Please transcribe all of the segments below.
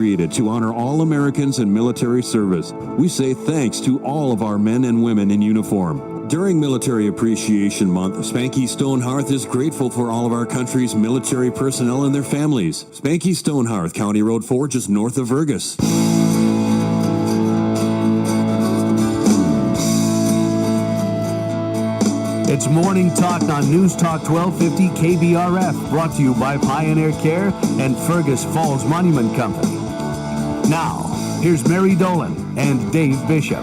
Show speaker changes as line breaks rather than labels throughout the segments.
Created to honor all Americans in military service. We say thanks to all of our men and women in uniform. During Military Appreciation Month, Spanky Stonehearth is grateful for all of our country's military personnel and their families. Spanky Stonehearth, County Road 4, just north of Fergus.
It's Morning Talk on News Talk 1250 KBRF, brought to you by Pioneer Care and Fergus Falls Monument Company. Now, here's Mary Dolan and Dave Bishop.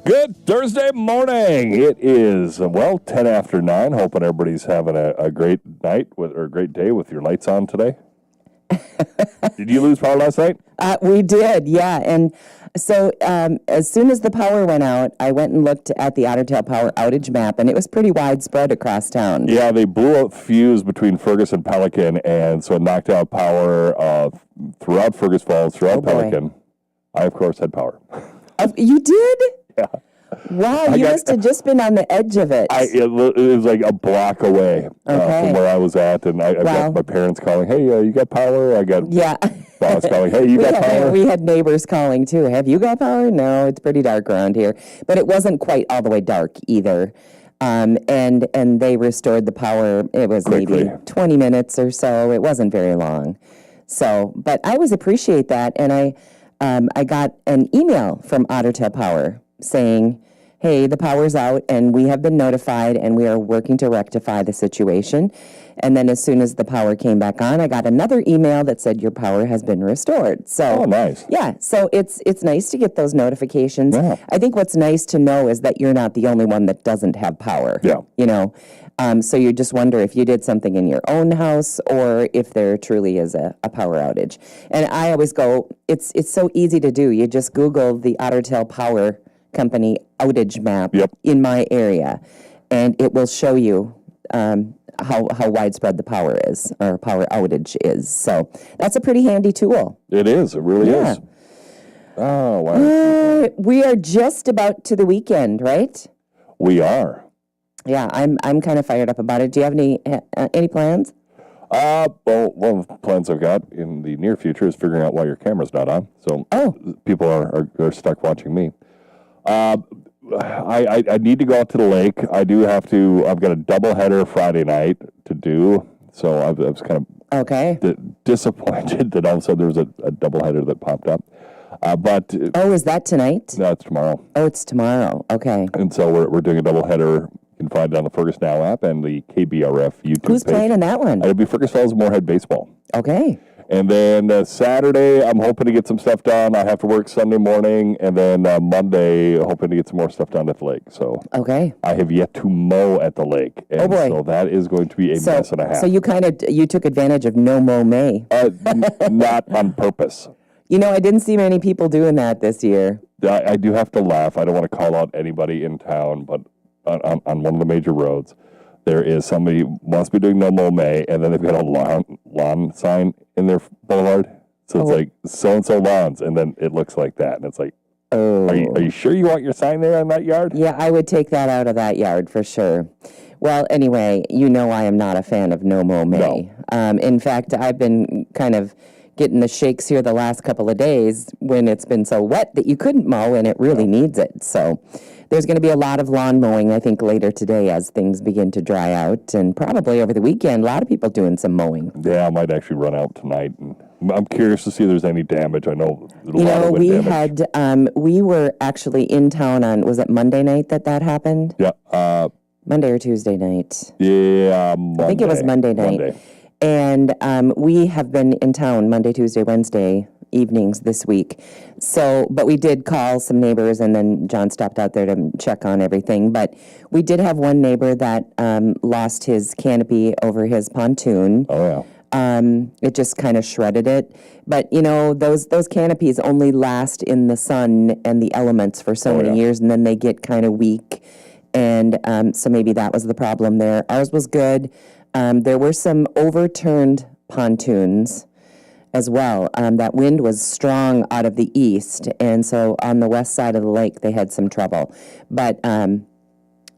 Good Thursday morning. It is, 10 after 9. Hoping everybody's having a great night or a great day with your lights on today. Did you lose power last night?
We did, yeah. And so as soon as the power went out, I went and looked at the Otter Tail Power outage map, and it was pretty widespread across town.
Yeah, they blew out fuse between Fergus and Pelican, and so it knocked out power throughout Fergus Falls, throughout Pelican. I, of course, had power.
You did?
Yeah.
Wow, you must have just been on the edge of it.
It was like a block away from where I was at, and I got my parents calling, hey, you got power? I got boss calling, hey, you got power?
We had neighbors calling, too. Have you got power? No, it's pretty dark around here. But it wasn't quite all the way dark either. And they restored the power. It was maybe 20 minutes or so. It wasn't very long. So, but I always appreciate that, and I got an email from Otter Tail Power saying, hey, the power's out, and we have been notified, and we are working to rectify the situation. And then as soon as the power came back on, I got another email that said your power has been restored. So,
oh, nice.
Yeah, so it's nice to get those notifications.
Yeah.
I think what's nice to know is that you're not the only one that doesn't have power.
Yeah.
You know, so you just wonder if you did something in your own house or if there truly is a power outage. And I always go, it's so easy to do. You just Google the Otter Tail Power Company outage map in my area, and it will show you how widespread the power is, or power outage is. So that's a pretty handy tool.
It is. It really is. Oh, wow.
We are just about to the weekend, right?
We are.
Yeah, I'm kind of fired up about it. Do you have any plans?
Well, one of the plans I've got in the near future is figuring out why your camera's not on. So people are stuck watching me. I need to go out to the lake. I've got a doubleheader Friday night to do. So I was kind of disappointed that all of a sudden there was a doubleheader that popped up. But
is that tonight?
No, it's tomorrow.
Oh, it's tomorrow. Okay.
And so we're doing a doubleheader. You can find it on the Fergus Now app and the KBRF YouTube page.
Who's playing in that one?
It'll be Fergus Falls Moorhead Baseball.
Okay.
And then Saturday, I'm hoping to get some stuff done. I have to work Sunday morning, and then Monday, hoping to get some more stuff done at the lake. So I have yet to mow at the lake, and so that is going to be a mess and a half.
So you took advantage of no mow May.
Not on purpose.
You know, I didn't see many people doing that this year.
I do have to laugh. I don't want to call out anybody in town, but on one of the major roads, there is somebody who must be doing no mow May, and then they've got a lawn sign in their boulevard. So it's like so-and-so lawns, and then it looks like that. And it's like, are you sure you want your sign there on that yard?
Yeah, I would take that out of that yard for sure. Well, anyway, you know I am not a fan of no mow May. No. In fact, I've been kind of getting the shakes here the last couple of days when it's been so wet that you couldn't mow, and it really needs it. So there's going to be a lot of lawn mowing, I think, later today as things begin to dry out, and probably over the weekend, a lot of people doing some mowing.
Yeah, I might actually run out tonight, and I'm curious to see if there's any damage. I know there's a lot of wind damage.
We were actually in town on, was it Monday night that happened?
Yeah.
Monday or Tuesday night?
Yeah, Monday.
I think it was Monday night.
Monday.
And we have been in town Monday, Tuesday, Wednesday evenings this week. So, but we did call some neighbors, and then John stopped out there to check on everything. But we did have one neighbor that lost his canopy over his pontoon.
Oh, yeah.
It just kind of shredded it. But, you know, those canopies only last in the sun and the elements for so many years, and then they get kind of weak. And so maybe that was the problem there. Ours was good. There were some overturned pontoons as well. That wind was strong out of the east, and so on the west side of the lake they had some trouble. But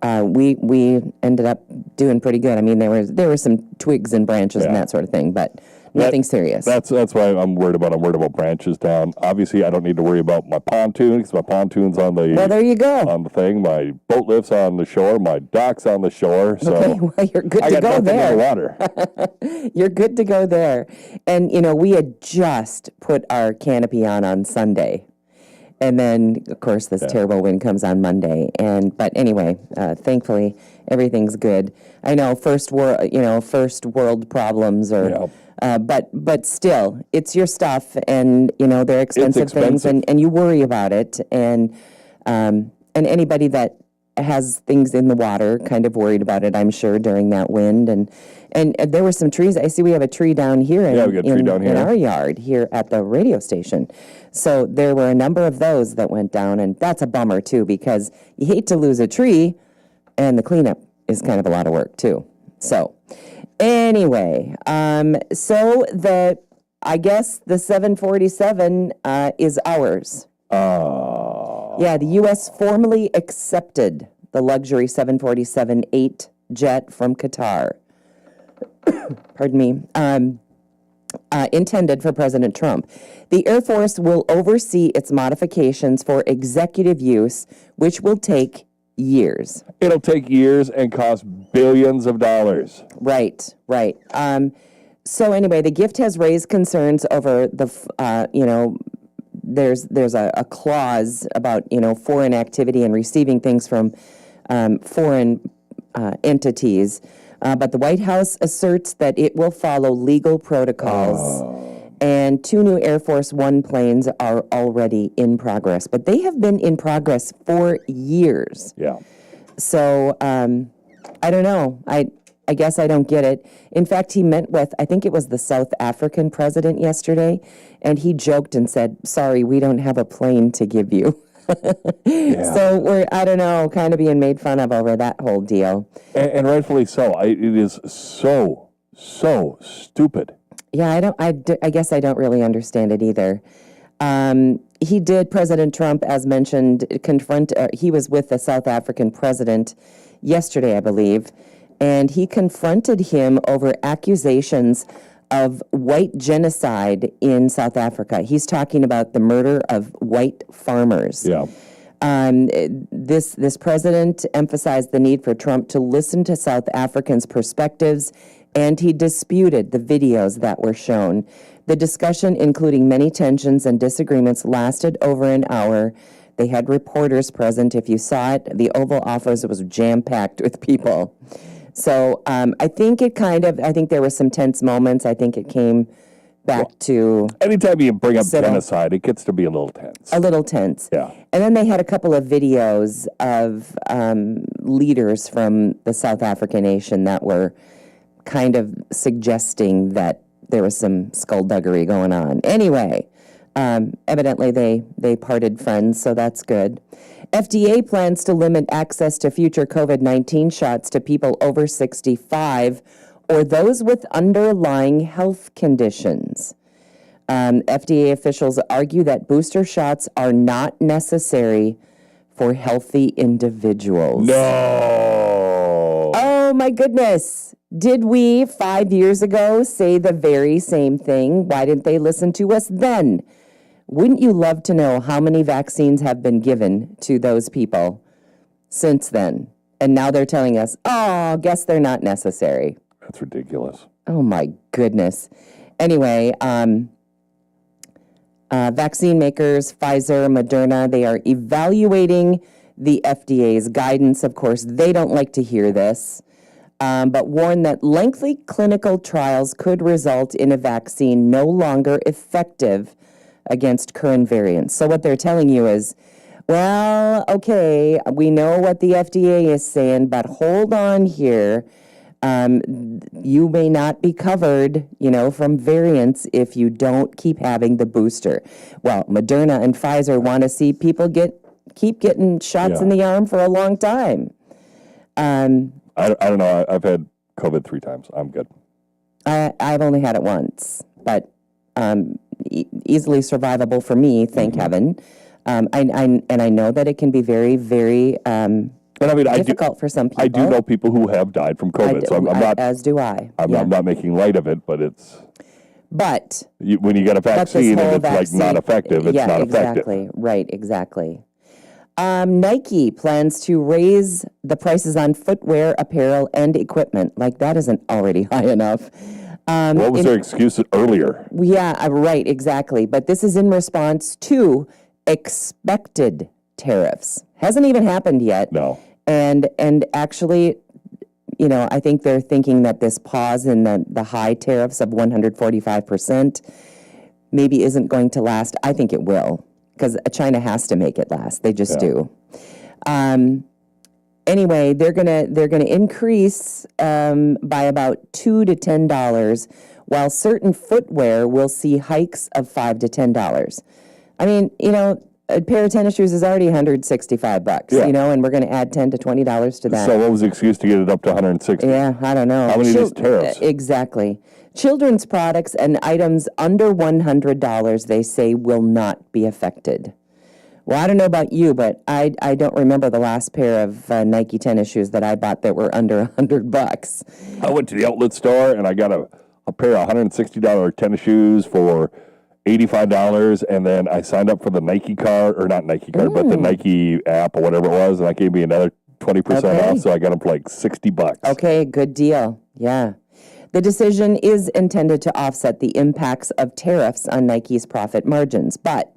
we ended up doing pretty good. I mean, there were some twigs and branches and that sort of thing, but nothing serious.
That's why I'm worried about. I'm worried about branches down. Obviously, I don't need to worry about my pontoon because my pontoon's on the.
Well, there you go.
On the thing, my boat lift's on the shore, my dock's on the shore. So
okay, well, you're good to go there.
In the water.
You're good to go there. And we had just put our canopy on Sunday. And then, of course, this terrible wind comes on Monday. But anyway, thankfully, everything's good. I know first world problems or, but still, it's your stuff, and they're expensive things, and you worry about it, and anybody that has things in the water kind of worried about it, I'm sure, during that wind. And there were some trees. I see we have a tree down here
we got a tree down here
in our yard here at the radio station. So there were a number of those that went down, and that's a bummer too, because you hate to lose a tree, and the cleanup is kind of a lot of work too. So anyway, I guess the 747 is ours. Yeah, the U.S. formally accepted the luxury 747-8 jet from Qatar. Pardon me. Intended for President Trump. The Air Force will oversee its modifications for executive use, which will take years.
It'll take years and cost billions of dollars.
Right. So anyway, the gift has raised concerns over the, there's a clause about, foreign activity and receiving things from foreign entities. But the White House asserts that it will follow legal protocols. And 2 new Air Force One planes are already in progress. But they have been in progress for years.
Yeah.
So I don't know. I guess I don't get it. In fact, he met with, I think it was the South African president yesterday, and he joked and said, "Sorry, we don't have a plane to give you." So we're, I don't know, kind of being made fun of over that whole deal.
And rightfully so. It is so stupid.
Yeah, I guess I don't really understand it either. President Trump, as mentioned, he was with the South African president yesterday, I believe, and he confronted him over accusations of white genocide in South Africa. He's talking about the murder of white farmers.
Yeah.
This president emphasized the need for Trump to listen to South Africans' perspectives, and he disputed the videos that were shown. The discussion, including many tensions and disagreements, lasted over an hour. They had reporters present. If you saw it, the Oval Office was jam-packed with people. So I think there were some tense moments. I think it came back to...
Anytime you bring up genocide, it gets to be a little tense.
A little tense.
Yeah.
And then they had a couple of videos of leaders from the South African nation that were kind of suggesting that there was some skullduggery going on. Anyway, evidently they parted friends, so that's good. FDA plans to limit access to future COVID-19 shots to people over 65 or those with underlying health conditions. FDA officials argue that booster shots are not necessary for healthy individuals.
No!
Oh, my goodness. Did we 5 years ago say the very same thing? Why didn't they listen to us then? Wouldn't you love to know how many vaccines have been given to those people since then? And now they're telling us, oh, guess they're not necessary.
That's ridiculous.
Oh, my goodness. Anyway, vaccine makers, Pfizer, Moderna, they are evaluating the FDA's guidance. Of course, they don't like to hear this, but warn that lengthy clinical trials could result in a vaccine no longer effective against current variants. So what they're telling you is, well, okay, we know what the FDA is saying, but hold on here. You may not be covered, from variants if you don't keep having the booster. Well, Moderna and Pfizer want to see people keep getting shots in the arm for a long time.
I don't know. I've had COVID 3 times. I'm good.
I've only had it once, but easily survivable for me, thank heaven. I know that it can be very, very
And I mean,
difficult for some people.
I do know people who have died from COVID, so I'm not.
As do I.
I'm not making light of it, but it's.
But
when you get a vaccine and it's like not effective, it's not effective.
Exactly. Right, exactly. Nike plans to raise the prices on footwear, apparel, and equipment. Like, that isn't already high enough.
What was their excuse earlier?
Yeah, right, exactly. But this is in response to expected tariffs. Hasn't even happened yet.
No.
And actually, I think they're thinking that this pause in the high tariffs of 145% maybe isn't going to last. I think it will, because China has to make it last. They just do. Anyway, they're gonna increase by about $2 to $10, while certain footwear will see hikes of $5 to $10. I mean, a pair of tennis shoes is already $165, and we're going to add $10 to $20 to that.
So what was the excuse to get it up to 160?
Yeah, I don't know.
How many of these tariffs?
Exactly. Children's products and items under $100, they say, will not be affected. Well, I don't know about you, but I don't remember the last pair of Nike tennis shoes that I bought that were under $100.
I went to the outlet store and I got a pair of $160 tennis shoes for $85, and then I signed up for the Nike card, or not Nike card, but the Nike app or whatever it was, and that gave me another 20% off, so I got them for like $60.
Okay, good deal. Yeah. The decision is intended to offset the impacts of tariffs on Nike's profit margins. But,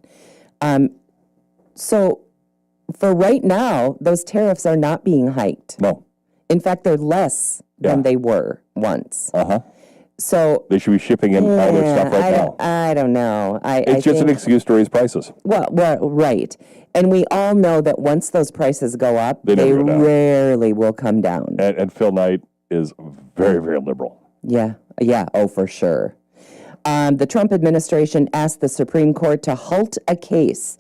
so for right now, those tariffs are not being hiked.
No.
In fact, they're less than they were once.
Uh-huh.
So
they should be shipping in all their stuff right now.
I don't know.
It's just an excuse to raise prices.
Well, right. And we all know that once those prices go up, they rarely will come down.
And Phil Knight is very, very liberal.
Yeah. Oh, for sure. The Trump administration asked the Supreme Court to halt a case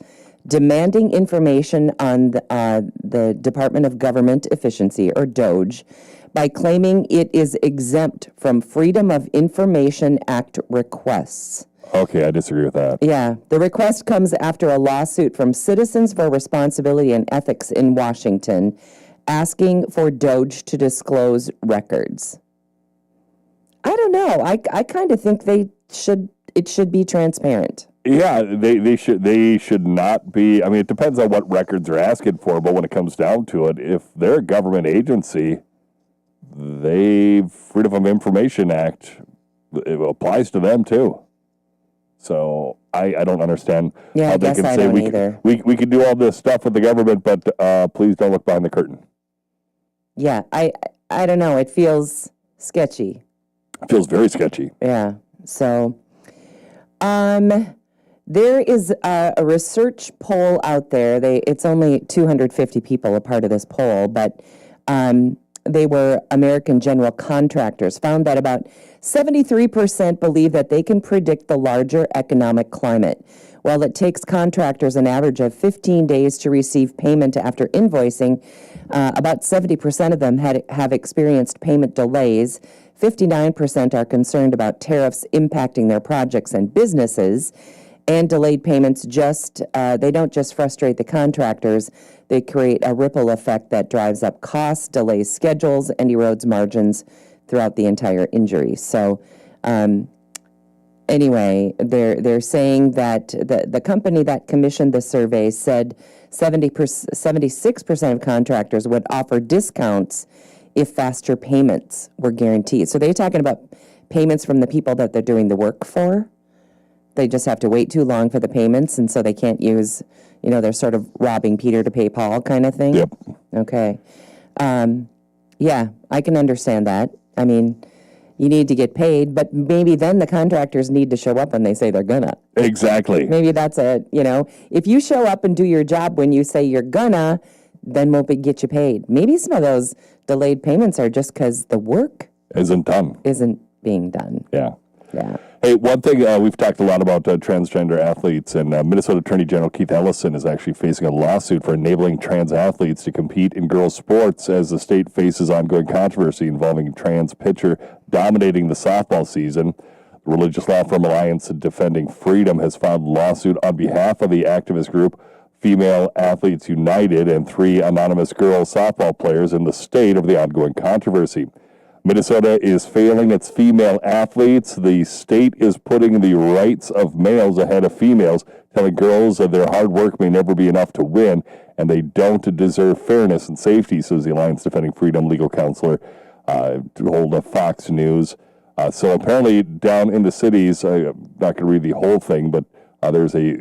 demanding information on the Department of Government Efficiency, or DOGE, by claiming it is exempt from Freedom of Information Act requests.
Okay, I disagree with that.
Yeah, the request comes after a lawsuit from Citizens for Responsibility and Ethics in Washington asking for DOGE to disclose records. I don't know. I kind of think it should be transparent.
Yeah, they should not be. I mean, it depends on what records are asking for, but when it comes down to it, if they're a government agency, Freedom of Information Act, it applies to them too. So I don't understand how they can say we can do all this stuff with the government, but please don't look behind the curtain.
Yeah, I don't know. It feels sketchy.
It feels very sketchy.
Yeah. So, there is a research poll out there. It's only 250 people a part of this poll, but they were American general contractors, found that about 73% believe that they can predict the larger economic climate. While it takes contractors an average of 15 days to receive payment after invoicing, about 70% of them have experienced payment delays. 59% are concerned about tariffs impacting their projects and businesses. And delayed payments they don't just frustrate the contractors, they create a ripple effect that drives up costs, delays schedules, and erodes margins throughout the entire injury. So anyway, they're saying that the company that commissioned the survey said 76% of contractors would offer discounts if faster payments were guaranteed. So they're talking about payments from the people that they're doing the work for. They just have to wait too long for the payments, and so they can't use, they're sort of robbing Peter to pay Paul kind of thing.
Yep.
Okay. Yeah, I can understand that. I mean, you need to get paid, but maybe then the contractors need to show up when they say they're gonna.
Exactly.
Maybe that's if you show up and do your job when you say you're gonna, then we'll get you paid. Maybe some of those delayed payments are just because the work
isn't being done.
Yeah.
Hey, one thing, we've talked a lot about transgender athletes, and Minnesota Attorney General Keith Ellison is actually facing a lawsuit for enabling trans athletes to compete in girls' sports as the state faces ongoing controversy involving a trans pitcher dominating the softball season. The religious law firm Alliance Defending Freedom has filed a lawsuit on behalf of the activist group Female Athletes United and 3 anonymous girl softball players in the state over the ongoing controversy. Minnesota is failing its female athletes. The state is putting the rights of males ahead of females, telling girls that their hard work may never be enough to win, and they don't deserve fairness and safety, says the Alliance Defending Freedom legal counselor told Fox News. So apparently down in the cities, I'm not going to read the whole thing, but there's a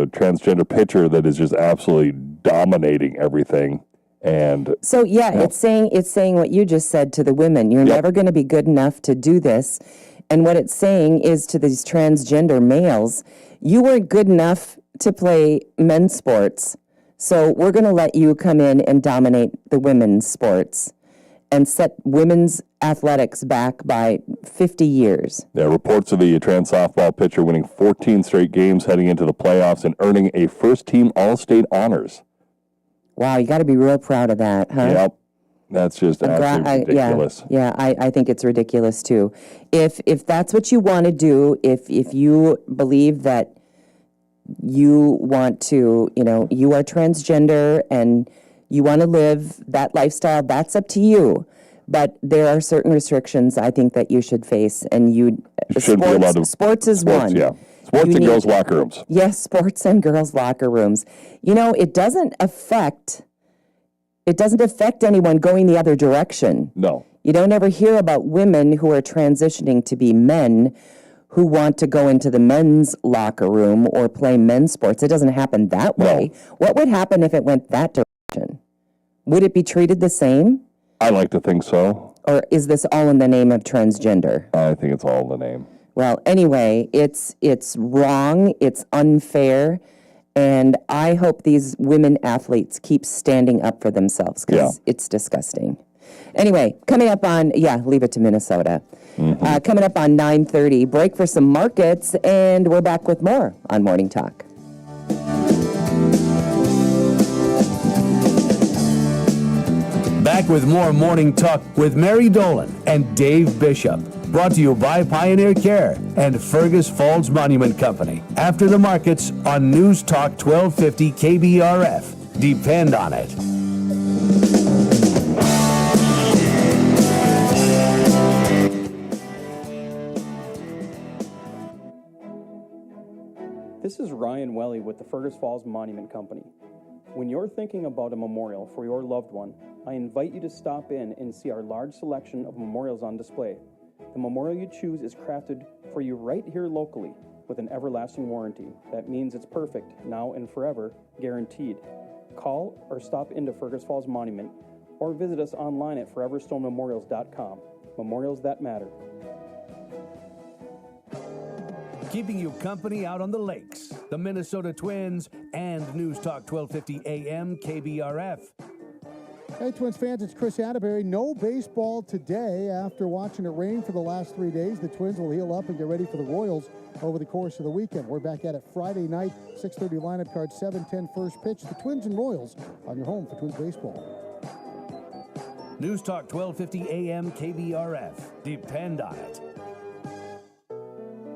transgender pitcher that is just absolutely dominating everything. And
so it's saying what you just said to the women. You're never going to be good enough to do this. And what it's saying is to these transgender males, you weren't good enough to play men's sports. So we're going to let you come in and dominate the women's sports and set women's athletics back by 50 years.
There are reports of the trans softball pitcher winning 14 straight games heading into the playoffs and earning a first-team All-State honors.
Wow, you got to be real proud of that, huh?
Yep. That's just absolutely ridiculous.
I think it's ridiculous, too. If that's what you want to do, if you believe that you want to, you are transgender and you want to live that lifestyle, that's up to you. But there are certain restrictions I think that you should face, and sports is one.
Yeah. Sports and girls' locker rooms.
Yes, sports and girls' locker rooms. It doesn't affect anyone going the other direction.
No.
You don't ever hear about women who are transitioning to be men who want to go into the men's locker room or play men's sports. It doesn't happen that way. No. What would happen if it went that direction? Would it be treated the same?
I like to think so.
Or is this all in the name of transgender?
I think it's all in the name.
Well, anyway, it's wrong, it's unfair, and I hope these women athletes keep standing up for themselves because it's disgusting. Anyway, coming up on, leave it to Minnesota. Mm-hmm. Coming up on 9:30, break for some markets, and we're back with more on Morning Talk.
Back with more Morning Talk with Mary Dolan and Dave Bishop. Brought to you by Pioneer Care and Fergus Falls Monument Company. After the markets on News Talk 1250 KBRF. Depend on it.
This is Ryan Welly with the Fergus Falls Monument Company. When you're thinking about a memorial for your loved one, I invite you to stop in and see our large selection of memorials on display. The memorial you choose is crafted for you right here locally with an everlasting warranty. That means it's perfect, now and forever, guaranteed. Call or stop into Fergus Falls Monument or visit us online at foreverstonememorials.com. Memorials that matter.
Keeping you company out on the lakes, the Minnesota Twins, and News Talk 1250 AM KBRF.
Hey, Twins fans, it's Chris Atterbury. No baseball today after watching it rain for the last 3 days. The Twins will heal up and get ready for the Royals over the course of the weekend. We're back at it Friday night, 6:30 lineup card, 7:10 first pitch. The Twins and Royals on your home for Twins baseball.
News Talk 1250 AM KBRF. Depend on it.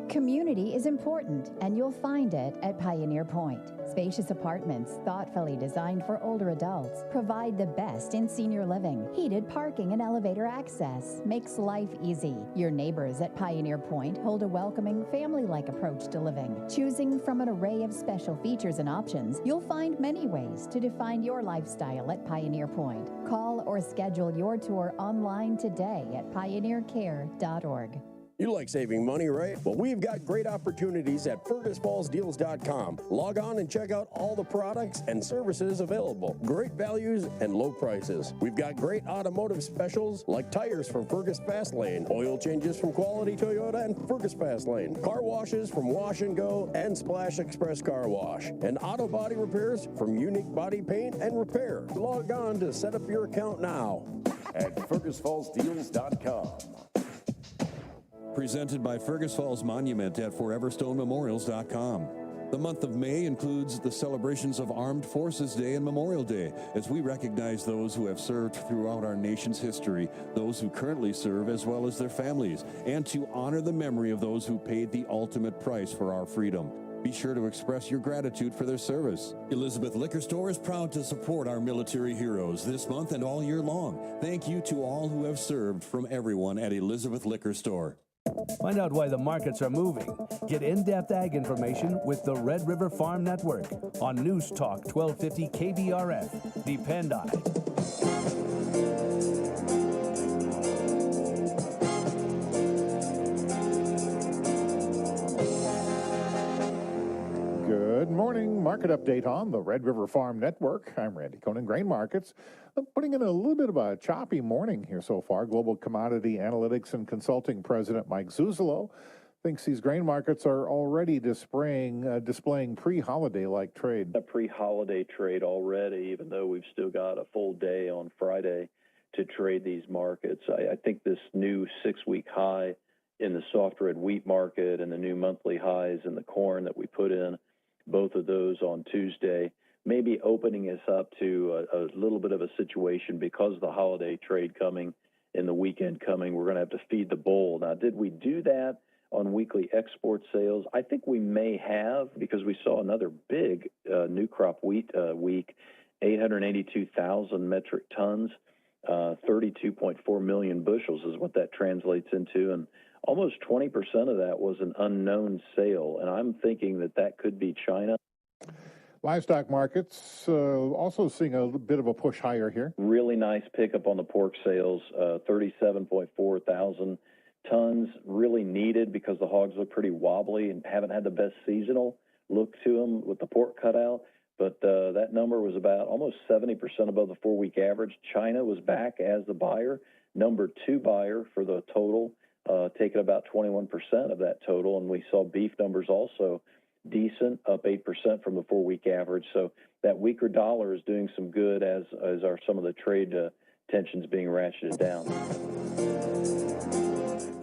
Community is important, and you'll find it at Pioneer Point. Spacious apartments, thoughtfully designed for older adults, provide the best in senior living. Heated parking and elevator access makes life easy. Your neighbors at Pioneer Point hold a welcoming, family-like approach to living. Choosing from an array of special features and options, you'll find many ways to define your lifestyle at Pioneer Point. Call or schedule your tour online today at pioneercare.org.
You like saving money, right? Well, we've got great opportunities at FergusFallsDeals.com. Log on and check out all the products and services available. Great values and low prices. We've got great automotive specials like tires from Fergus Fast Lane, oil changes from Quality Toyota and Fergus Fast Lane, car washes from Wash and Go and Splash Express Car Wash, and auto body repairs from Unique Body Paint and Repair. Log on to set up your account now at FergusFallsDeals.com.
presented by Fergus Falls Monument at foreverstonememorials.com. The month of May includes the celebrations of Armed Forces Day and Memorial Day, as we recognize those who have served throughout our nation's history, those who currently serve, as well as their families, and to honor the memory of those who paid the ultimate price for our freedom. Be sure to express your gratitude for their service. Elizabeth Liquor Store is proud to support our military heroes this month and all year long. Thank you to all who have served, from everyone at Elizabeth Liquor Store.
Find out why the markets are moving. Get in-depth ag information with the Red River Farm Network on News Talk 1250 KBRF. Depend on it.
Good morning. Market update on the Red River Farm Network. I'm Randy Conan. Grain markets putting in a little bit of a choppy morning here so far. Global Commodity Analytics and Consulting President Mike Zuzolo thinks these grain markets are already displaying pre-holiday-like trade.
A pre-holiday trade already, even though we've still got a full day on Friday to trade these markets. I think this new 6-week high in the soft red wheat market and the new monthly highs in the corn that we put in, both of those on Tuesday, maybe opening us up to a little bit of a situation because of the holiday trade coming and the weekend coming. We're going to have to feed the bull. Now, did we do that on weekly export sales? I think we may have, because we saw another big new crop wheat week, 882,000 metric tons, 32.4 million bushels is what that translates into, and almost 20% of that was an unknown sale, and I'm thinking that that could be China.
Livestock markets also seeing a bit of a push higher here.
Really nice pickup on the pork sales, 37.4 thousand tons, really needed because the hogs look pretty wobbly and haven't had the best seasonal look to them with the pork cutout. But that number was about almost 70% above the 4-week average. China was back as the buyer, number 2 buyer for the total, taking about 21% of that total. And we saw beef numbers also decent, up 8% from the 4-week average. So that weaker dollar is doing some good, as are some of the trade tensions being ratcheted down.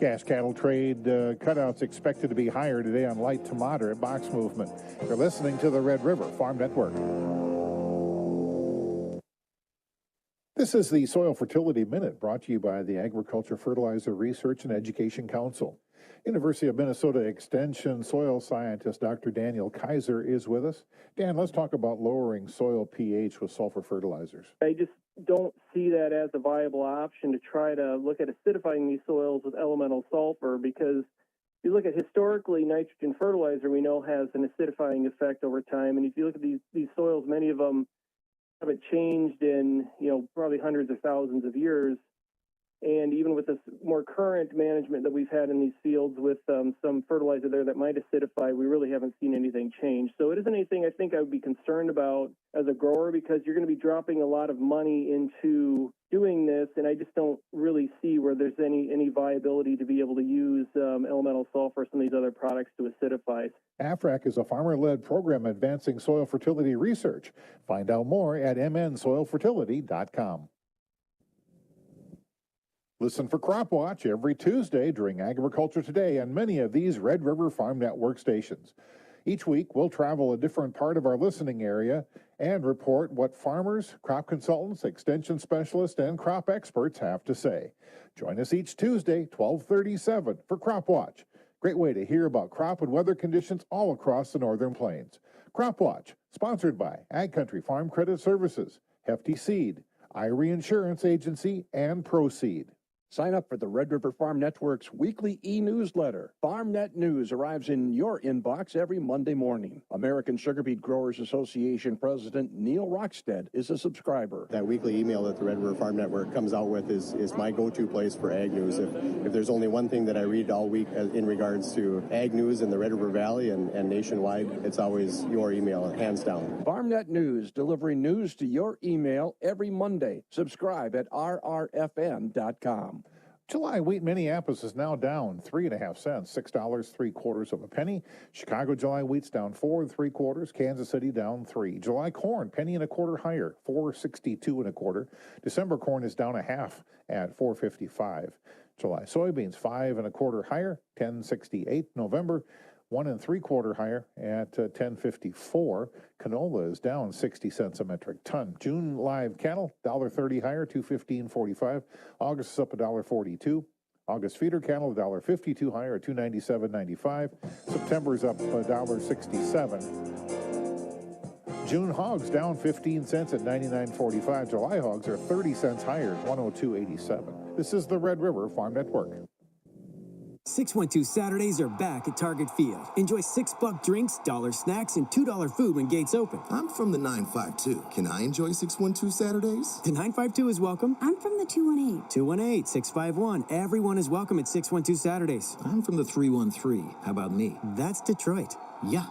Gas cattle trade cutouts expected to be higher today on light to moderate box movement. You're listening to the Red River Farm Network. This is the Soil Fertility Minute, brought to you by the Agriculture, Fertilizer Research and Education Council. University of Minnesota Extension soil scientist Dr. Daniel Kaiser is with us. Dan, let's talk about lowering soil pH with sulfur fertilizers.
I just don't see that as a viable option to try to look at acidifying these soils with elemental sulfur, because if you look at historically, nitrogen fertilizer we know has an acidifying effect over time. And if you look at these soils, many of them haven't changed in, probably hundreds of thousands of years. And even with this more current management that we've had in these fields with some fertilizer there that might acidify, we really haven't seen anything change. So it isn't anything I think I would be concerned about as a grower, because you're going to be dropping a lot of money into doing this, and I just don't really see where there's any viability to be able to use elemental sulfur or some of these other products to acidify.
AFRAC is a farmer-led program advancing soil fertility research. Find out more at mnsoilfertility.com. Listen for Crop Watch every Tuesday during Agriculture Today on many of these Red River Farm Network stations. Each week, we'll travel a different part of our listening area and report what farmers, crop consultants, extension specialists, and crop experts have to say. Join us each Tuesday, 12:37 for Crop Watch. Great way to hear about crop and weather conditions all across the Northern Plains. Crop Watch, sponsored by Ag Country Farm Credit Services, Hefty Seed, IRE Insurance Agency, and Proseed.
Sign up for the Red River Farm Network's weekly e-newsletter. FarmNet News arrives in your inbox every Monday morning. American Sugar Beet Growers Association President Neil Rockstead is a subscriber.
That weekly email that the Red River Farm Network comes out with is my go-to place for ag news. If there's only one thing that I read all week in regards to ag news in the Red River Valley and nationwide, it's always your email, hands down.
FarmNet News, delivering news to your email every Monday. Subscribe at rrfn.com.
July wheat in Minneapolis is now down 3.5 cents, $6.75 of a penny. Chicago July wheat's down 4 3/4. Kansas City down 3. July corn, penny and a quarter higher, 4.62 1/4. December corn is down a half at 4.55. July. Soybeans 5 1/4 higher, 10.68. November 1 3/4 higher at 10.54. Canola is down 60 cents a metric ton. June live cattle $1.30 higher, 215.45. August is up $1.42. August feeder cattle $1.52 higher at 297.95. September is up $1.67. June hogs down 15 cents at 99.45. July hogs are 30 cents higher at 102.87. This is the Red River Farm Network.
612 Saturdays are back at Target Field. Enjoy $6 drinks, $1 snacks, and $2 food when gates open.
I'm from the 952. Can I enjoy 612 Saturdays?
The 952 is welcome.
I'm from the 218.
218, 651. Everyone is welcome at 612 Saturdays.
I'm from the 313. How about me?
That's Detroit.
Yeah.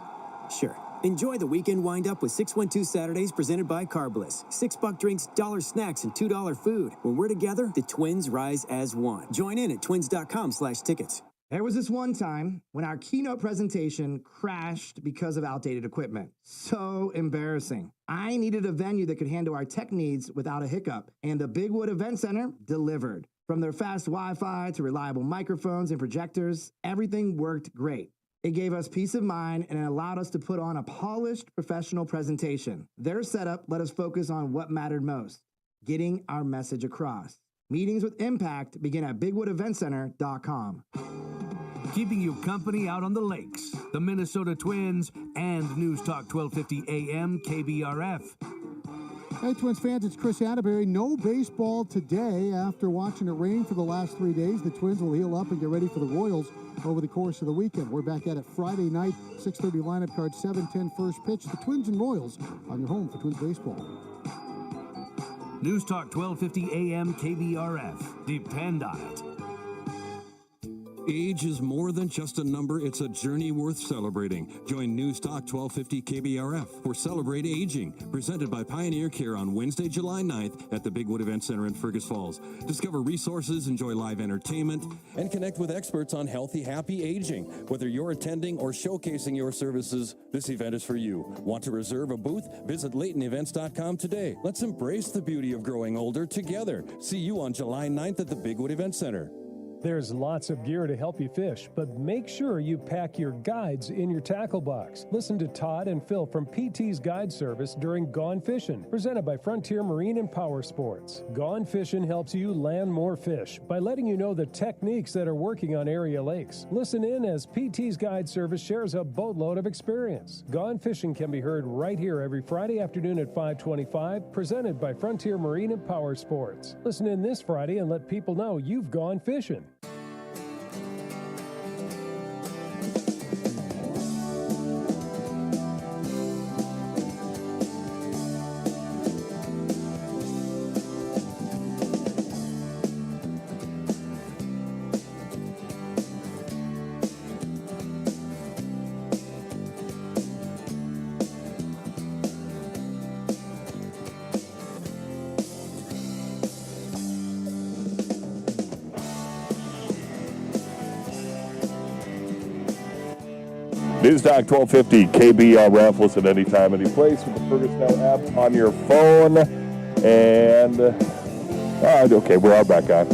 Sure. Enjoy the weekend wind-up with 612 Saturdays presented by Carbliss. $6 drinks, $1 snacks, and $2 food. When we're together, the Twins rise as one. Join in at twins.com/tickets.
There was this one time when our keynote presentation crashed because of outdated equipment. So embarrassing. I needed a venue that could handle our tech needs without a hiccup, and the Bigwood Event Center delivered. From their fast Wi-Fi to reliable microphones and projectors, everything worked great. It gave us peace of mind and it allowed us to put on a polished, professional presentation. Their setup let us focus on what mattered most, getting our message across. Meetings with impact begin at bigwoodeventcenter.com.
Keeping you company out on the lakes, the Minnesota Twins, and News Talk 1250 AM KBRF.
Hey, Twins fans, it's Chris Atterbury. No baseball today after watching it rain for the last 3 days. The Twins will heal up and get ready for the Royals over the course of the weekend. We're back at it Friday night, 6:30 lineup card, 7:10 first pitch. The Twins and Royals on your home for Twins baseball.
News Talk 1250 AM KBRF. Depend on it.
Age is more than just a number, it's a journey worth celebrating. Join News Talk 1250 KBRF for Celebrate Aging, presented by Pioneer Care on Wednesday, July 9th at the Bigwood Event Center in Fergus Falls. Discover resources, enjoy live entertainment, and connect with experts on healthy, happy aging. Whether you're attending or showcasing your services, this event is for you. Want to reserve a booth? Visit LaytonEvents.com today. Let's embrace the beauty of growing older together. See you on July 9th at the Bigwood Event Center.
There's lots of gear to help you fish, but make sure you pack your guides in your tackle box. Listen to Todd and Phil from PT's Guide Service during Gone Fishing, presented by Frontier Marine and Power Sports. Gone Fishing helps you land more fish by letting you know the techniques that are working on area lakes. Listen in as PT's Guide Service shares a boatload of experience. Gone Fishing can be heard right here every Friday afternoon at 5:25, presented by Frontier Marine and Power Sports. Listen in this Friday and let people know you've gone fishing.
News Talk 1250 KBRF. Listen anytime, any place with the Fergus Now app on your phone. And, okay, we're all back on.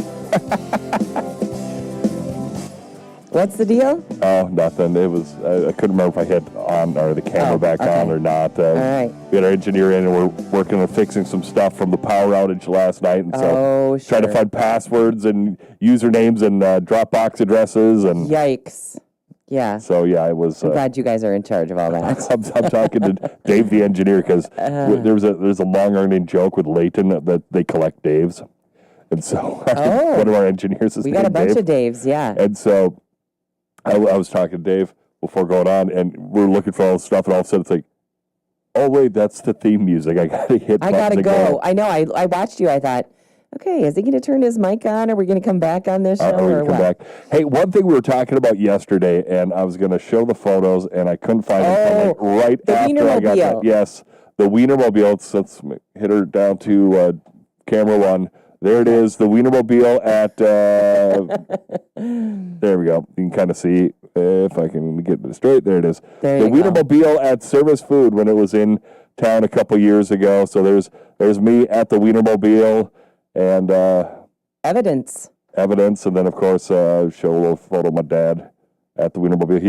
What's the deal?
Oh, nothing. It was, I couldn't remember if I hit on or the camera back on or not.
All right.
We had our engineer in and we're working on fixing some stuff from the power outage last night. And so trying to find passwords and usernames and Dropbox addresses. And
yikes. Yeah.
So, yeah, it was.
I'm glad you guys are in charge of all that.
I'm talking to Dave, the engineer, because there's a long-running joke with Layton that they collect Daves. And so one of our engineers is
we got a bunch of Daves, yeah.
And so I was talking to Dave before going on, and we're looking for all this stuff, and all of a sudden it's like, oh, wait, that's the theme music. I got to hit
I got to go. I know. I watched you. I thought, okay, is he going to turn his mic on? Are we going to come back on this show or what?
Back. Hey, one thing we were talking about yesterday, and I was going to show the photos, and I couldn't find them right after I got that. Yes, the Wienermobile. Let's hit her down to camera one. There it is, the Wienermobile at, there we go. You can kind of see if I can get it straight. There it is. The Wienermobile at Service Food when it was in town a couple years ago. So there's me at the Wienermobile. And
evidence
evidence, and then of course show a little photo of my dad at the Wienermobile.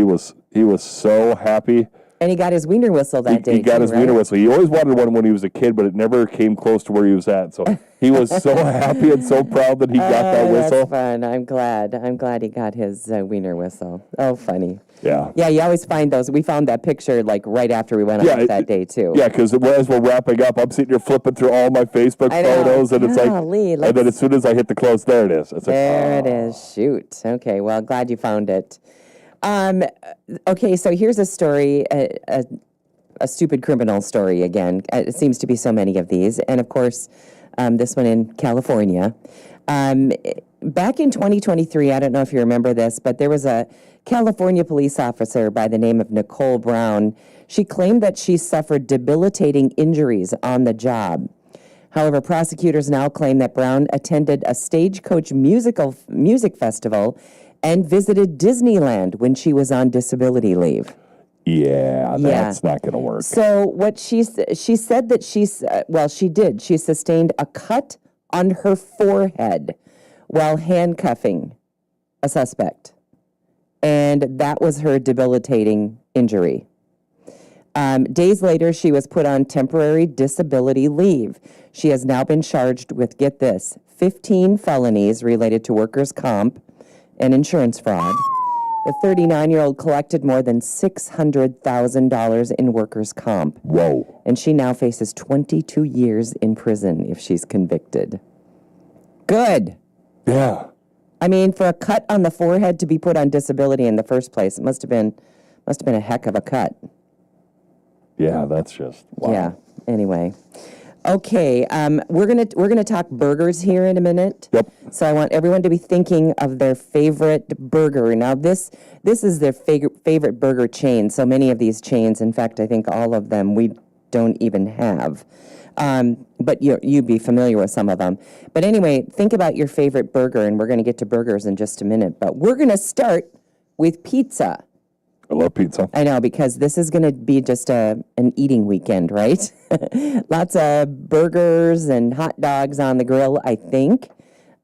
He was so happy.
And he got his wiener whistle that day.
He got his wiener whistle. He always wanted one when he was a kid, but it never came close to where he was at. So he was so happy and so proud that he got that whistle.
That's fun. I'm glad he got his wiener whistle. Oh, funny.
Yeah.
Yeah, you always find those. We found that picture like right after we went out that day too.
Yeah, because as we're wrapping up, I'm sitting here flipping through all my Facebook photos, and it's and then as soon as I hit the close, there it is. It's
there it is. Shoot. Okay. Well, glad you found it. Okay, so here's a story, a stupid criminal story again. It seems to be so many of these. And of course, this one in California. Back in 2023, I don't know if you remember this, but there was a California police officer by the name of Nicole Brown. She claimed that she suffered debilitating injuries on the job. However, prosecutors now claim that Brown attended a Stagecoach music festival and visited Disneyland when she was on disability leave.
Yeah, that's not going to work.
So what she said that she did. She sustained a cut on her forehead while handcuffing a suspect. And that was her debilitating injury. Days later, she was put on temporary disability leave. She has now been charged with, get this, 15 felonies related to workers' comp and insurance fraud. The 39-year-old collected more than $600,000 in workers' comp.
Whoa.
And she now faces 22 years in prison if she's convicted. Good.
Yeah.
I mean, for a cut on the forehead to be put on disability in the first place, it must have been a heck of a cut.
Yeah, that's just wow.
Yeah. Anyway. Okay, we're gonna talk burgers here in a minute.
Yep.
So I want everyone to be thinking of their favorite burger. Now this is their favorite burger chain. So many of these chains, in fact, I think all of them we don't even have. But you'd be familiar with some of them. But anyway, think about your favorite burger, and we're going to get to burgers in just a minute. But we're going to start with pizza.
I love pizza.
I know, because this is going to be just an eating weekend, right? Lots of burgers and hot dogs on the grill, I think.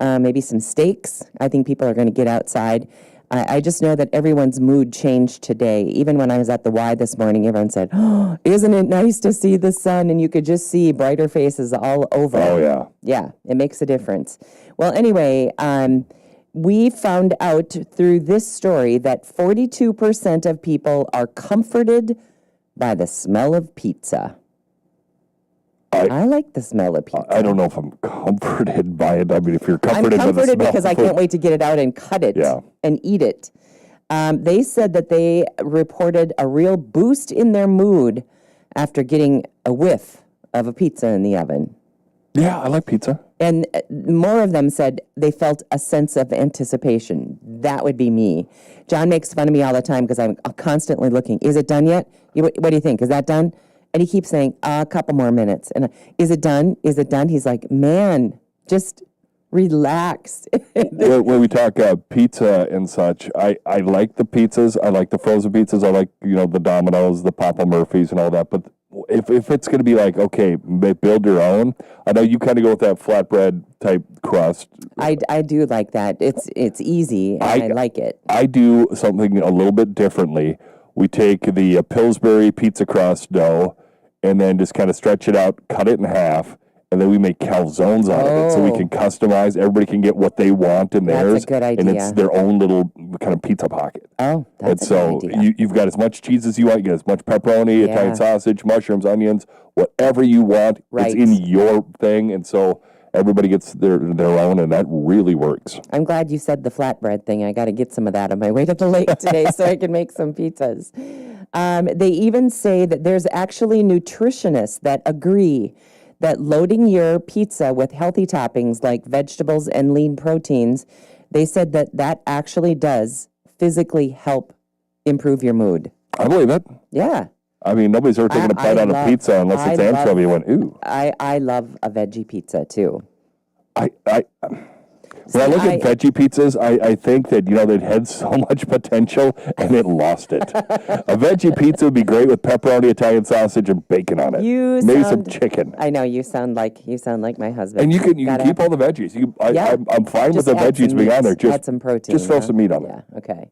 Maybe some steaks. I think people are going to get outside. I just know that everyone's mood changed today. Even when I was at the Y this morning, everyone said, "Oh, isn't it nice to see the sun?" And you could just see brighter faces all over.
Oh, yeah.
Yeah, it makes a difference. Well, anyway, we found out through this story that 42% of people are comforted by the smell of pizza. I like the smell of pizza.
I don't know if I'm comforted by it. I mean, if you're comforted by the smell.
I'm comforted because I can't wait to get it out and cut it and eat it. They said that they reported a real boost in their mood after getting a whiff of a pizza in the oven.
Yeah, I like pizza.
And more of them said they felt a sense of anticipation. That would be me. John makes fun of me all the time because I'm constantly looking. Is it done yet? What do you think? Is that done? And he keeps saying, a couple more minutes. And is it done? Is it done? He's like, man, just relax.
When we talk pizza and such, I like the pizzas. I like the frozen pizzas. I like, the Domino's, the Papa Murphy's and all that. But if it's going to be like, okay, build your own, I know you kind of go with that flatbread type crust.
I do like that. It's easy, and I like it.
I do something a little bit differently. We take the Pillsbury pizza crust dough and then just kind of stretch it out, cut it in half, and then we make calzones out of it so we can customize. Everybody can get what they want in theirs.
That's a good idea.
And it's their own little kind of pizza pocket.
Oh, that's a good idea.
You've got as much cheese as you want. You get as much pepperoni, Italian sausage, mushrooms, onions, whatever you want.
Right.
It's in your thing. And so everybody gets their own, and that really works.
I'm glad you said the flatbread thing. I got to get some of that on my way to the lake today so I can make some pizzas. They even say that there's actually nutritionists that agree that loading your pizza with healthy toppings like vegetables and lean proteins, they said that actually does physically help improve your mood.
I believe it.
Yeah.
I mean, nobody's ever taken a bite out of pizza unless it's anchovy and went, ooh.
I love a veggie pizza, too.
When I look at veggie pizzas, I think that, they'd had so much potential and it lost it. A veggie pizza would be great with pepperoni, Italian sausage, and bacon on it. Maybe some chicken.
I know you sound like my husband.
And you can keep all the veggies. I'm fine with the veggies being on there. Just
add some protein.
Just throw some meat on it.
Okay.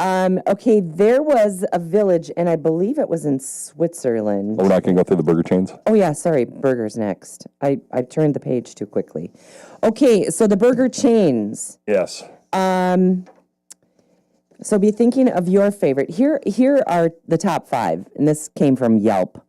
Okay, there was a village, and I believe it was in Switzerland.
Oh, we're not going to go through the burger chains?
Oh, yeah, sorry. Burgers next. I turned the page too quickly. Okay, so the burger chains.
Yes.
So be thinking of your favorite. Here are the top 5, and this came from Yelp.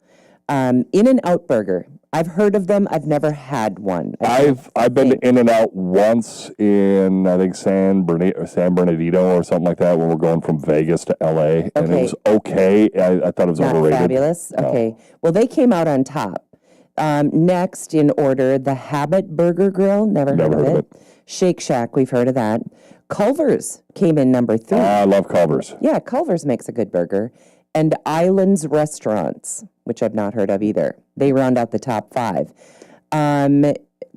In-N-Out Burger. I've heard of them. I've never had one.
I've been to In-N-Out once in, I think, San Bernardino or something like that when we're going from Vegas to L.A. And it was okay. I thought it was overrated.
Fabulous? No. Okay. Well, they came out on top. Next in order, the Habit Burger Grill. Never heard of it. Shake Shack. We've heard of that. Culver's came in number 3.
I love Culver's.
Yeah, Culver's makes a good burger. And Islands Restaurants, which I've not heard of either. They round out the top 5.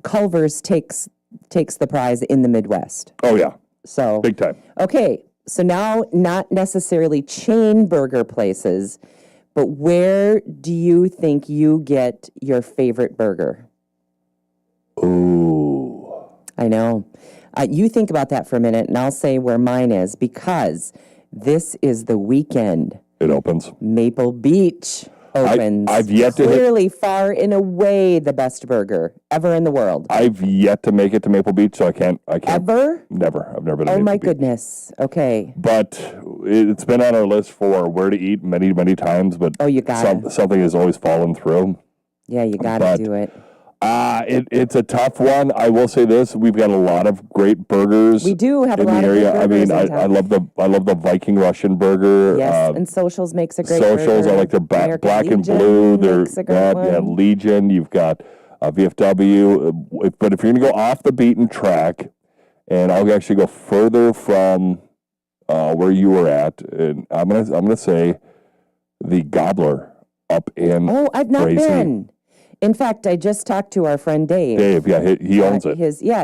Culver's takes the prize in the Midwest.
Oh, yeah.
So
big time.
Okay, so now not necessarily chain burger places, but where do you think you get your favorite burger?
Ooh.
I know. You think about that for a minute, and I'll say where mine is, because this is the weekend.
It opens.
Maple Beach opens.
I've yet to
clearly far and away the best burger ever in the world.
I've yet to make it to Maple Beach, so I can't.
Ever?
Never. I've never been to Maple Beach.
Oh my goodness. Okay.
But it's been on our list for where to eat many, many times. But
you got
something has always fallen through.
Yeah, you got to do it.
It's a tough one. I will say this: we've got a lot of great burgers.
We do have a lot
in the
of
area.
good
I mean,
burgers
I love the Viking Russian burger.
Yes, and Socials makes a great
Socials.
burger.
I like their black and blue. They're Legion. You've got VFW. But if you're going to go off the beaten track, and I'll actually go further from where you were at, and I'm gonna say the Gobbler up in.
Oh, I've not been. In fact, I just talked to our friend Dave.
Dave, yeah, he owns it.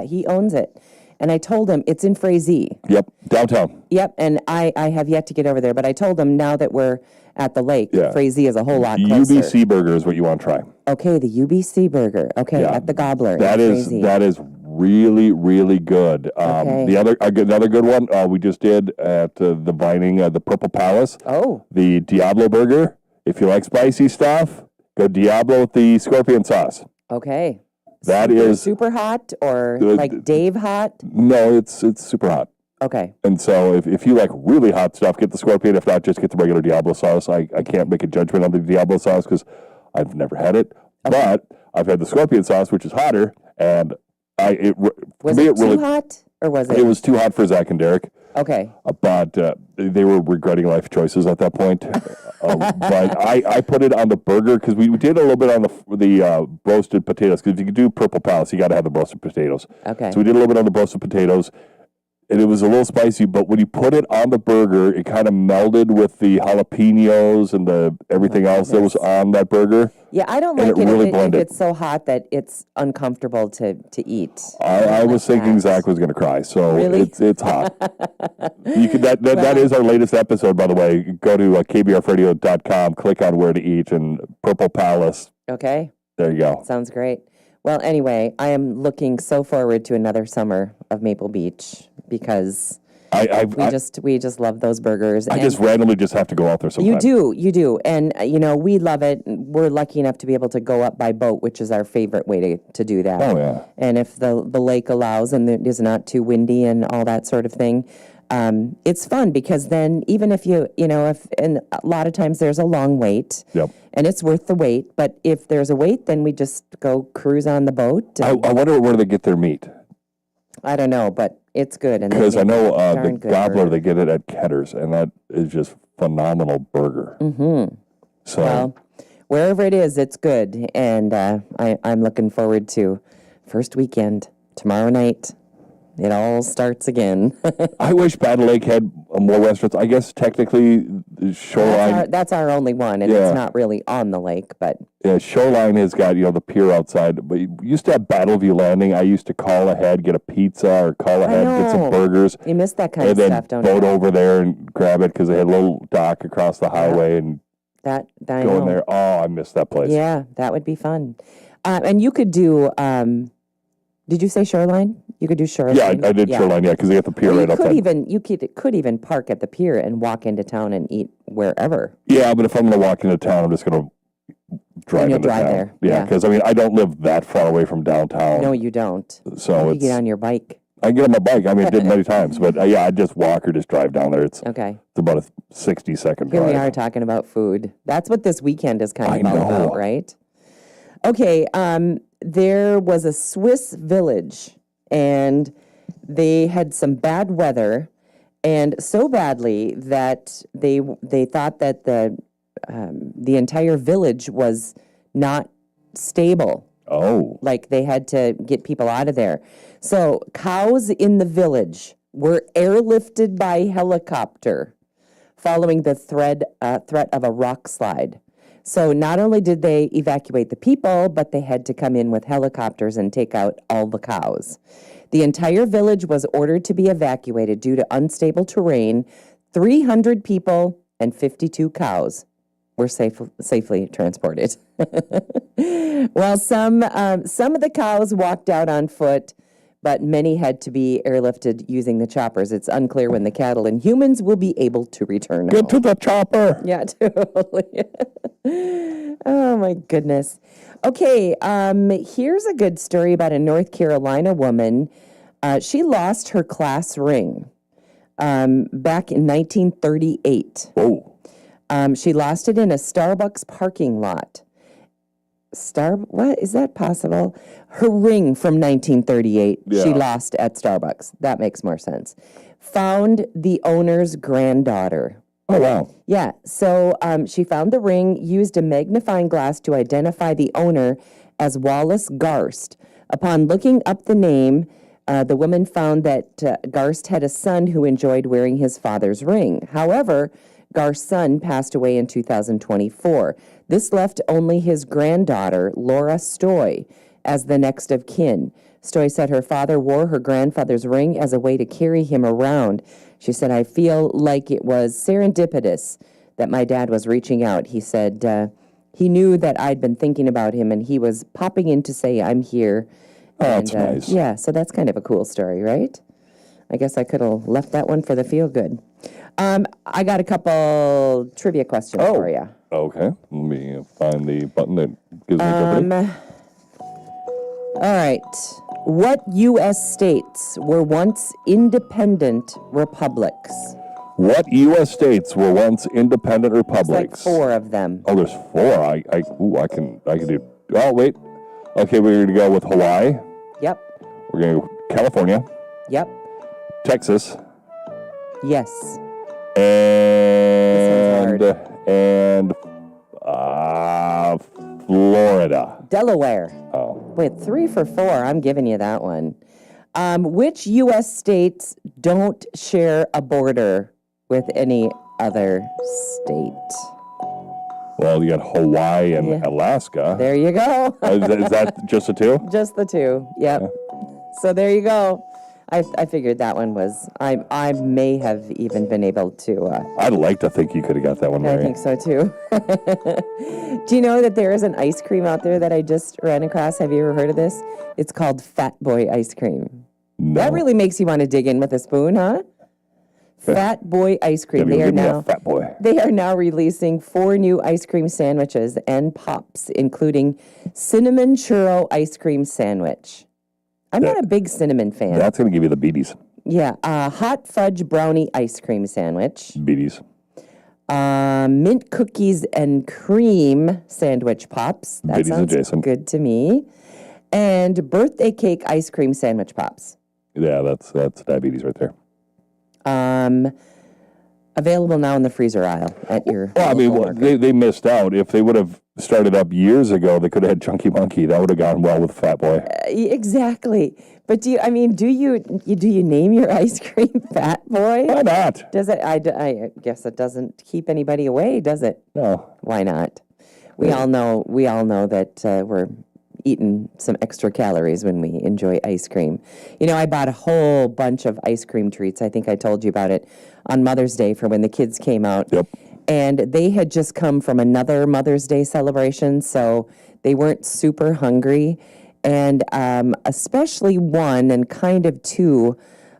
He owns it. And I told him it's in Frazee.
Yep, downtown.
Yep, and I have yet to get over there, but I told him now that we're at the lake, Frazee is a whole lot closer.
UBC burger is what you want to try.
Okay, the UBC burger. Okay, at the Gobbler.
That is really, really good. Another good one we just did at the Vining, the Purple Palace.
Oh.
The Diablo burger. If you like spicy stuff, go Diablo with the scorpion sauce.
Okay.
That is
super hot or like Dave hot?
No, it's super hot.
Okay.
And so if you like really hot stuff, get the scorpion. If not, just get the regular Diablo sauce. I can't make a judgment on the Diablo sauce because I've never had it. Okay. But I've had the scorpion sauce, which is hotter, and
was it too hot or was it?
It was too hot for Zach and Derek.
Okay.
But they were regretting life choices at that point. But I put it on the burger because we did a little bit on the roasted potatoes. Because if you could do Purple Palace, you got to have the roasted potatoes.
Okay.
So we did a little bit on the roasted potatoes. And it was a little spicy, but when you put it on the burger, it kind of melded with the jalapenos and the everything else that was on that burger.
Yeah, I don't like it if it's so hot that it's uncomfortable to eat.
I was thinking Zach was going to cry, so
really?
it's hot. That is our latest episode, by the way. Go to KBRFradio.com, click on where to eat, and Purple Palace.
Okay.
There you go.
Sounds great. Well, anyway, I am looking so forward to another summer of Maple Beach because we just love those burgers.
I just randomly have to go out there sometime.
You do, and we love it. We're lucky enough to be able to go up by boat, which is our favorite way to do that.
Oh yeah.
And if the lake allows and it is not too windy and all that sort of thing, it's fun because then even if and a lot of times there's a long wait.
Yep.
And it's worth the wait, but if there's a wait, then we just go cruise on the boat.
I wonder where they get their meat.
I don't know, but it's good.
Because I know the Gobbler, they get it at Ketter's, and that is just phenomenal burger.
Mm-hmm.
So,
well, wherever it is, it's good, and I'm looking forward to first weekend tomorrow night. it all starts again.
I wish Battle Lake had more restaurants. I guess technically Shoreline.
That's our only one, and it's not really on the lake, but.
Yeah, Shoreline has got, the pier outside. But you used to have Battleview Landing. I used to call ahead, get a pizza, or call ahead, get some burgers.
You miss that kind of stuff, don't
you?
you?
Boat over there and grab it because they had a little dock across the highway and
I
go in there. Oh, I miss that place.
Yeah, that would be fun. And you could do, did you say Shoreline? You could do Shoreline.
Yeah, I did Shoreline, because they got the pier right outside.
You could even park at the pier and walk into town and eat wherever.
Yeah, but if I'm going to walk into town, I'm just going to drive into town.
There.
Yeah, because, I don't live that far away from downtown.
No, you don't.
So
you get on your bike.
I get on my bike. I did many times. But, I just walk or just drive down there. It's about a 60-second drive.
Here we are talking about food. That's what this weekend is kind of all about, right? Okay, there was a Swiss village, and they had some bad weather, and so badly that they thought that the entire village was not stable.
Oh.
Like they had to get people out of there. So cows in the village were airlifted by helicopter following the threat of a rock slide. So not only did they evacuate the people, but they had to come in with helicopters and take out all the cows. The entire village was ordered to be evacuated due to unstable terrain. 300 people and 52 cows were safely transported. Well, some of the cows walked out on foot, but many had to be airlifted using the choppers. It's unclear when the cattle and humans will be able to return home.
Get to the chopper.
Yeah, totally. Oh, my goodness. Okay, here's a good story about a North Carolina woman. She lost her class ring back in 1938.
Oh.
She lost it in a Starbucks parking lot. What? Is that possible? Her ring from 1938, she lost at Starbucks. That makes more sense. Found the owner's granddaughter.
Oh, wow.
Yeah, so she found the ring, used a magnifying glass to identify the owner as Wallace Garst. Upon looking up the name, the woman found that Garst had a son who enjoyed wearing his father's ring. However, Garst's son passed away in 2024. This left only his granddaughter, Laura Stoy, as the next of kin. Stoy said her father wore her grandfather's ring as a way to carry him around. She said, I feel like it was serendipitous that my dad was reaching out. He said he knew that I'd been thinking about him, and he was popping in to say, I'm here.
Oh, that's nice.
Yeah, so that's kind of a cool story, right? I guess I could have left that one for the feel-good. I got a couple trivia questions for you.
Okay. Let me find the button that gives me Jeopardy.
All right. What U.S. states were once independent republics?
What U.S. states were once independent republics?
It's like 4 of them.
Oh, there's 4. I can do. Oh, wait. Okay, we're going to go with Hawaii.
Yep.
We're going to go California.
Yep.
Texas.
Yes.
And Florida.
Delaware.
Oh.
Wait, 3 for 4. I'm giving you that one. Which U.S. states don't share a border with any other state?
Well, you got Hawaii and Alaska.
There you go.
Is that just the 2?
Just the 2. Yep. Yeah. So there you go. I figured that one was, I may have even been able to.
I'd like to think you could have got that one, Mary.
I think so, too. Do you know that there is an ice cream out there that I just ran across? Have you ever heard of this? It's called Fat Boy ice cream.
No.
That really makes you want to dig in with a spoon, huh? Fat Boy ice cream. They are now releasing 4 new ice cream sandwiches and pops, including cinnamon churro ice cream sandwich. I'm not a big cinnamon fan.
That's going to give you the beaties.
Yeah, hot fudge brownie ice cream sandwich.
Beaties.
Mint cookies and cream sandwich pops. That
Beaties
sounds
adjacent.
Good to me. And birthday cake ice cream sandwich pops.
Yeah, that's diabetes right there.
Available now in the freezer aisle at your.
Well, I mean,
local market.
they missed out. If they would have started up years ago, they could have had Chunky Monkey. That would have gone well with Fat Boy.
Exactly. But do you name your ice cream Fat Boy?
Why not?
Does it? I guess it doesn't keep anybody away, does it?
No.
Why not? We all know that we're eating some extra calories when we enjoy ice cream. You know, I bought a whole bunch of ice cream treats. I think I told you about it on Mother's Day for when the kids came out.
Yep.
And they had just come from another Mother's Day celebration, so they weren't super hungry. And especially one and kind of two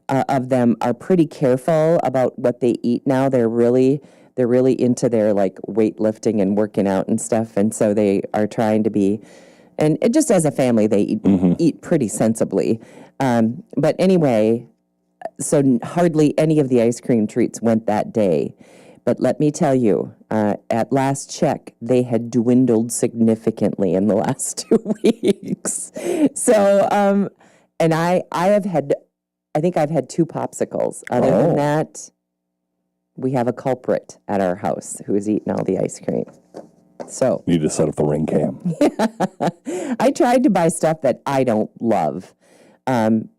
of them are pretty careful about what they eat now. They're really into their like weightlifting and working out and stuff, and so they are trying to be. And just as a family, they eat pretty sensibly. But anyway, so hardly any of the ice cream treats went that day. But let me tell you, at last check, they had dwindled significantly in the last 2 weeks. So, and I think I've had 2 popsicles. Other than that, we have a culprit at our house who is eating all the ice cream. So
you need to set up the ring cam.
I tried to buy stuff that I don't love.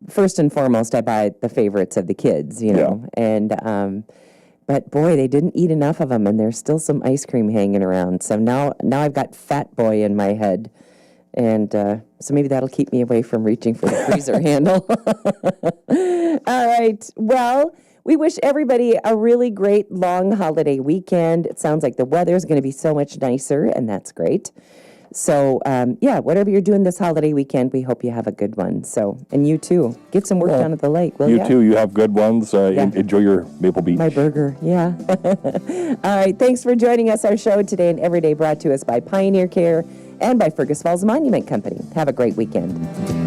First and foremost, I buy the favorites of the kids, you know, and but boy, they didn't eat enough of them, and there's still some ice cream hanging around. So now I've got Fat Boy in my head, and so maybe that'll keep me away from reaching for the freezer handle. All right, well. We wish everybody a really great long holiday weekend. It sounds like the weather is going to be so much nicer, and that's great. So, whatever you're doing this holiday weekend, we hope you have a good one. So, and you too. Get some work done at the lake, will you?
You too. You have good ones. Enjoy your Maple Beach.
My burger, yeah. All right, thanks for joining us. Our show today and every day brought to us by Pioneer Care and by Fergus Falls Monument Company. Have a great weekend.